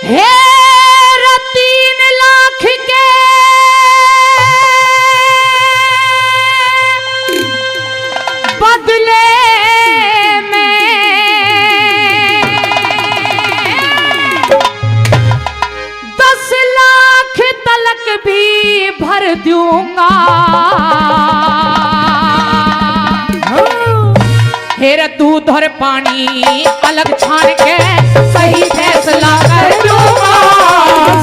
हे 3 लाख के बदले में 10 लाख तलक भी भर दूंगा। हेर दूध और पानी अलग छान के सही फैसला कर दूंगा,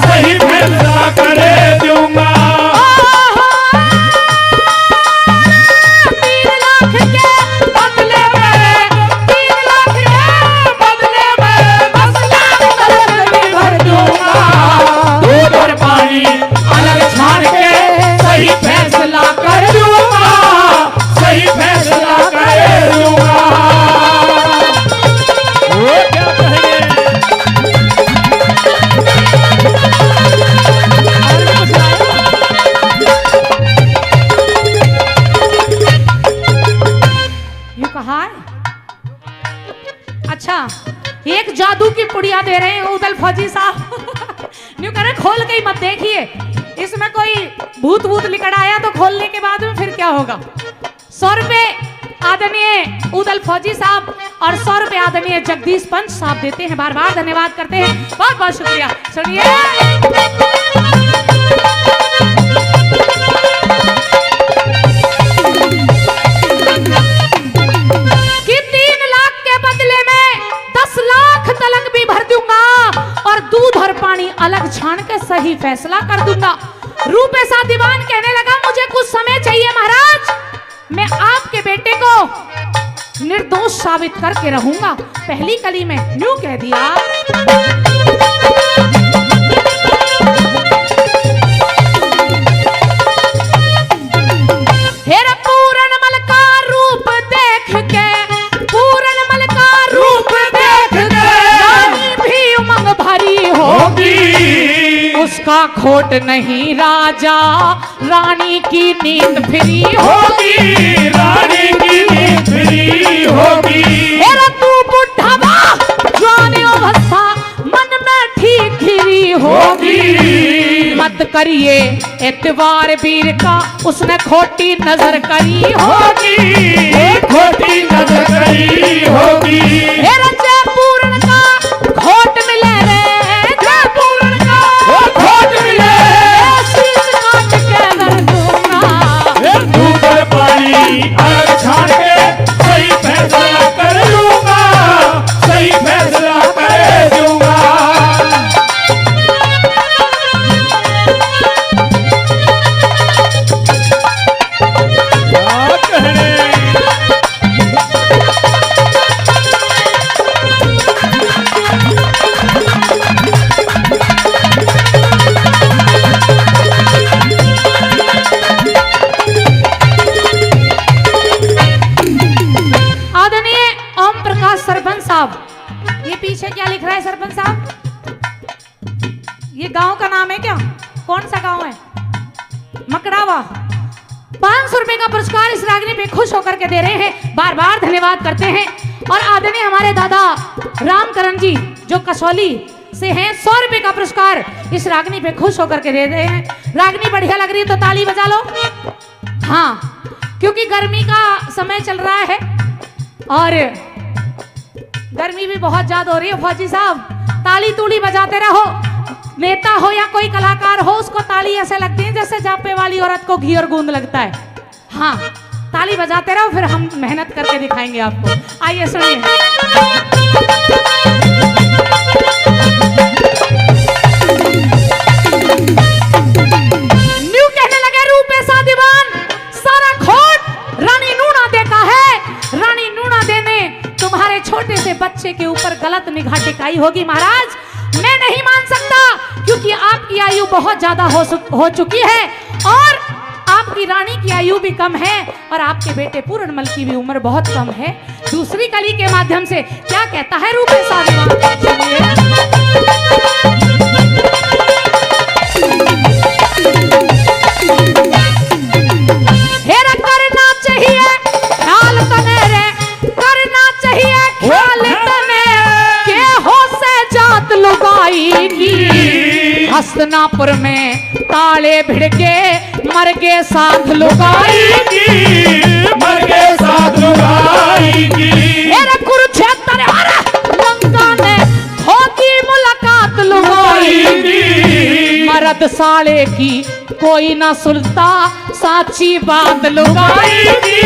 सही फैसला कर दूंगा। 3 लाख के बदले में 3 लाख के बदले में 10 लाख तलक भी भर दूंगा। दूध और पानी अलग छान के सही फैसला कर दूंगा, सही फैसला कर दूंगा। वो क्या कहेंगे? यूं कहा है। अच्छा, एक जादू की पुड़िया दे रहे हैं उदल फौजी साहब। यूं कह रहे खोल के ही मत देखिए, इसमें कोई भूत भूत लिकड़ आया तो खोलने के बाद में फिर क्या होगा। 100 रुपए आदरणीय उदल फौजी साहब और 100 रुपए आदरणीय जगदीश पंच साहब देते हैं। बार बार धन्यवाद करते हैं, बहुत बहुत शुक्रिया। सुनिए, कि 3 लाख के बदले में 10 लाख तलक भी भर दूंगा और दूध और पानी अलग छान के सही फैसला कर दूंगा। रूपेशा दीवान कहने लगा, मुझे कुछ समय चाहिए महाराज, मैं आपके बेटे को निर्दोष साबित करके रहूंगा। पहली कली में यूं कह दिया, हेरा पूरनमल का रूप देख के, पूरनमल का रूप देख के रानी भी उमंग भरी होगी। उसका खोट नहीं राजा, रानी की नींद फिरी होगी, रानी की नींद फिरी होगी। हेरा तू बुढ़ावा जवान अवस्था मन में ठीक घिरी होगी। मत करिए एतवार वीर का, उसने खोटी नजर करी होगी, खोटी नजर करी होगी। हेरा जय पूर्ण का खोट मिले रे, जय पूर्ण का खोट मिले, शीश काट के कर दूंगा। दूध और पानी अलग छान के सही फैसला कर लूंगा, सही फैसला कर दूंगा। क्या कहने? आदरणीय ओम प्रकाश सरपंच साहब, ये पीछे क्या लिख रहा है सरपंच साहब? ये गांव का नाम है क्या? कौन सा गांव है? मकड़ावा। 500 रुपए का पुरस्कार इस रागनी पे खुश होकर के दे रहे हैं, बार बार धन्यवाद करते हैं। और आदरणीय हमारे दादा रामकरण जी जो कसौली से हैं, 100 रुपए का पुरस्कार इस रागनी पे खुश होकर के दे रहे हैं। रागनी बढ़िया लग रही है तो ताली बजा लो। हाँ, क्योंकि गर्मी का समय चल रहा है और गर्मी भी बहुत ज्यादा हो रही है। फौजी साहब ताली तूली बजाते रहो, नेता हो या कोई कलाकार हो, उसको ताली ऐसे लगती है जैसे जापे वाली औरत को घी और गूंद लगता है। हाँ, ताली बजाते रहो, फिर हम मेहनत करके दिखाएंगे आपको। आइए सुनिए, न्यू कहने लगे रूपेशा दीवान, सारा खोट रानी नूना देखा है। रानी नूना दे ने तुम्हारे छोटे से बच्चे के ऊपर गलत निगाह टिकाई होगी। महाराज मैं नहीं मान सकता, क्योंकि आपकी आयु बहुत ज्यादा हो चुकी है और आपकी रानी की आयु भी कम है और आपके बेटे पूर्णमल की भी उम्र बहुत कम है। दूसरी कली के माध्यम से क्या कहता है रूपेशा दीवान? हेरा करना चाहिए ख्याल तने रे, करना चाहिए ख्याल तने के हो से जात लुगा लुगाएगी। हस्तिनापुर में ताले भिड़ के मर के साथ लुगाएगी, मर के साथ लुगाएगी। कुरुक्षेत्र लंका ने होगी मुलाकात लुगाएगी। मर्द साले की कोई ना सुनता, साची बात लुगाएगी,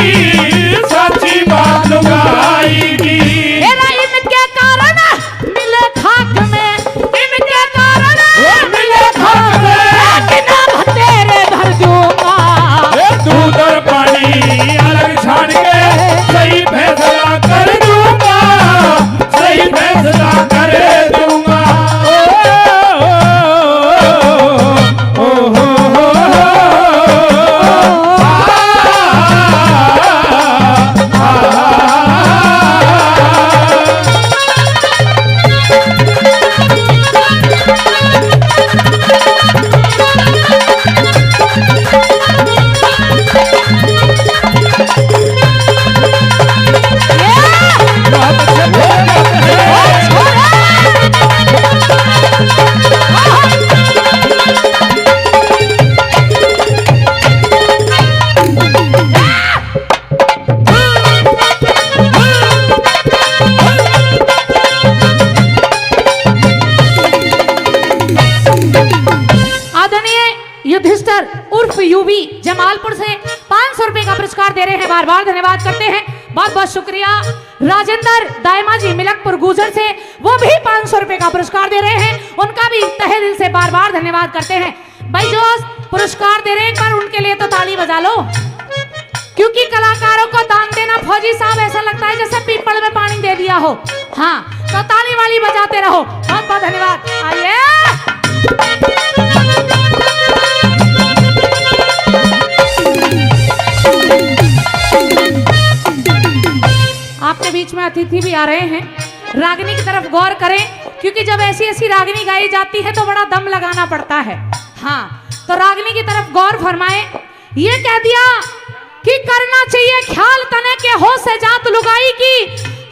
सच्ची बात लुगाएगी। इनके कारण मिले खाक में, इनके कारण मिले खाक में, गिना भतेरे धर दूंगा। दूध और पानी अलग छान के सही फैसला कर दूंगा, सही फैसला कर दूंगा। युधिष्ठिर उर्फ यूवी जमालपुर से 500 रुपए का पुरस्कार दे रहे हैं। बार बार धन्यवाद करते हैं, बहुत बहुत शुक्रिया। राजेंद्र दायमा जी मिलकपुर गुजर से वो भी 500 रुपए का पुरस्कार दे रहे हैं, उनका भी तहे दिल से बार बार धन्यवाद करते हैं। भाई जो पुरस्कार दे रहे हैं एक बार उनके लिए तो ताली बजा लो, क्योंकि कलाकारों को दान देना फौजी साहब ऐसा लगता है जैसे पीपल में पानी दे दिया हो। हाँ तो ताली वाली बजाते रहो, बहुत बहुत धन्यवाद। आइए आपके बीच में अतिथि भी आ रहे हैं, रागिनी की तरफ गौर करें, क्योंकि जब ऐसी ऐसी रागिनी गाई जाती है तो बड़ा दम लगाना पड़ता है। हाँ तो रागिनी की तरफ गौर फरमाएं। ये कह दिया कि करना चाहिए ख्याल तने के हो से जात लुगाई की।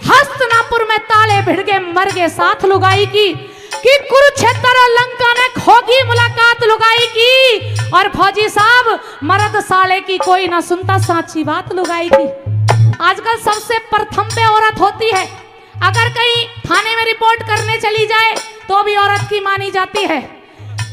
हस्तिनापुर में ताले भिड़ गए मर गए साथ लुगाई की, कि कुरुक्षेत्र और लंका ने खोगी मुलाकात लुगाई की। और फौजी साहब मर्द साले की कोई ना सुनता, साची बात लुगाई की। आजकल सबसे प्रथम पे औरत होती है, अगर कहीं थाने में रिपोर्ट करने चली जाए तो भी औरत की मानी जाती है।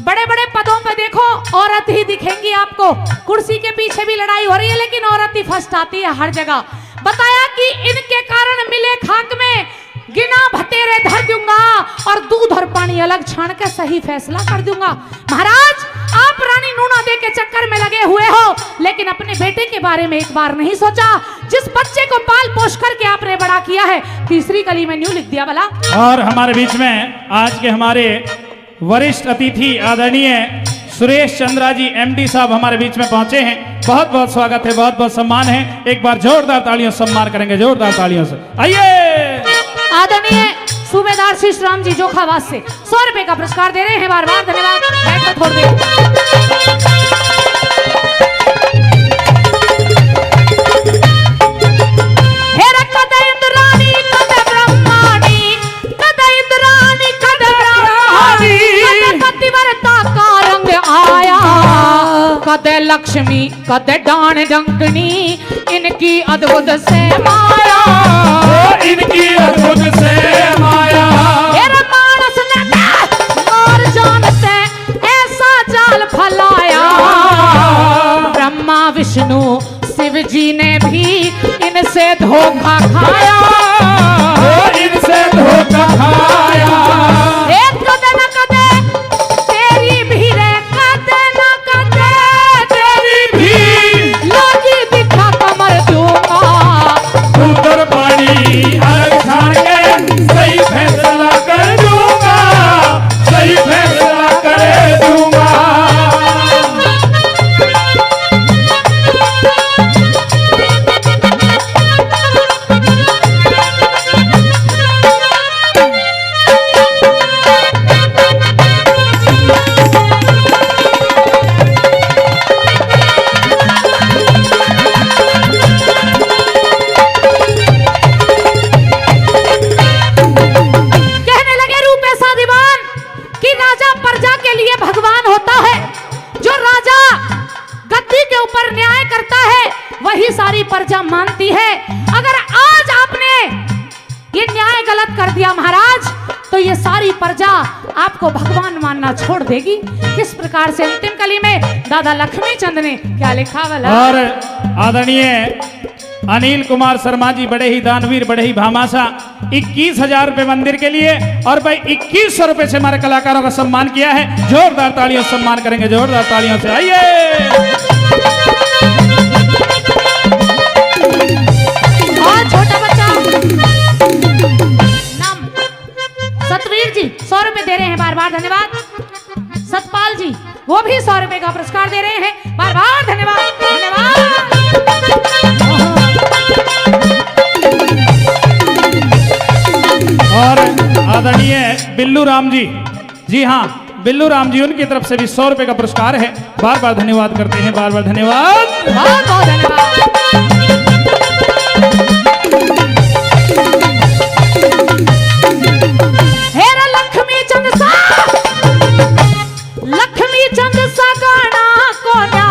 बड़े बड़े पदों पे देखो औरत ही दिखेंगी आपको, कुर्सी के पीछे भी लड़ाई हो रही है लेकिन औरत ही फर्स्ट आती है हर जगह। बताया कि इनके कारण मिले खाक में गिना भतेरे धर दूंगा और दूध और पानी अलग छान के सही फैसला कर दूंगा। महाराज आप रानी नूना दे के चक्कर में लगे हुए हो, लेकिन अपने बेटे के बारे में एक बार नहीं सोचा, जिस बच्चे को पाल पोष करके आपने बड़ा किया है। तीसरी कली में न्यू लिख दिया भला। और हमारे बीच में आज के हमारे वरिष्ठ अतिथि आदरणीय सुरेश चंद्रा जी एमडी साहब हमारे बीच में पहुंचे हैं। बहुत बहुत स्वागत है, बहुत बहुत सम्मान है। एक बार जोरदार तालियों से सम्मान करेंगे, जोरदार तालियों से। आइए आदरणीय सूबेदार श्री राम जी जोखाबाद से 100 रुपए का पुरस्कार दे रहे हैं, बार बार धन्यवाद। बैठ कर छोड़ दे। कदे लक्ष्मी कदे डान डंकनी, इनकी अद्भुत से माया, इनकी अद्भुत से माया। मानस ने और जानते ऐसा जाल फैलाया, ब्रह्मा विष्णु शिव जी ने भी इनसे धोखा खाया, इनसे धोखा खाया। एक कदे न कदे तेरी भी रे, कदे न कदे तेरी भी लागी दिखा कमर दूंगा। दूध और पानी अलग छान के सही फैसला कर दूंगा, सही फैसला कर दूंगा। सारी प्रजा मानती है। अगर आज आपने ये न्याय गलत कर दिया महाराज, तो ये सारी प्रजा आपको भगवान मानना छोड़ देगी। किस प्रकार से अंतिम कली में दादा लक्ष्मी चंद ने क्या लिखा वाला। और आदरणीय अनिल कुमार शर्मा जी बड़े ही दानवीर, बड़े ही भामाशा, 21,000 रुपए मंदिर के लिए और भाई 2100 रुपए से हमारे कलाकारों का सम्मान किया है। जोरदार तालियों से सम्मान करेंगे, जोरदार तालियों से। आइए और छोटा बच्चा नाम सतवीर जी 100 रुपए दे रहे हैं, बार बार धन्यवाद। सतपाल जी वो भी 100 रुपए का पुरस्कार दे रहे हैं, बार बार धन्यवाद धन्यवाद। और आदरणीय बिल्लू राम जी, जी हाँ बिल्लू राम जी, उनकी तरफ से भी 100 रुपए का पुरस्कार है। बार बार धन्यवाद करते हैं, बार बार धन्यवाद, बहुत बहुत धन्यवाद। हेरा लक्ष्मी चंद सा, लक्ष्मी चंद सा गाना कोया,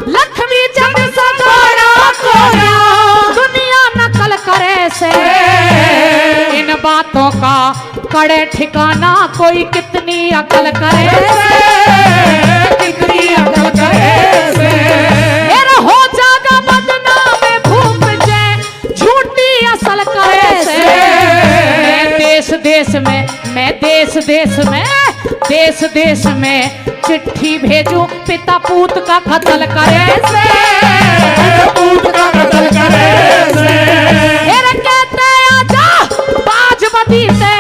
लक्ष्मी चंद सा गाना कोया, दुनिया नकल करे से इन बातों का करे ठिकाना, कोई कितनी अकल करे से, कितनी अकल करे से। हेरा हो जागा बदनाम भूप जे, झूठी असल करे से। देश देश में मैं देश देश में, देश देश में चिट्ठी भेजूं, पिता पूत का कत्ल करे से, पूत का कत्ल करे से। कहते आजा बाजपति से,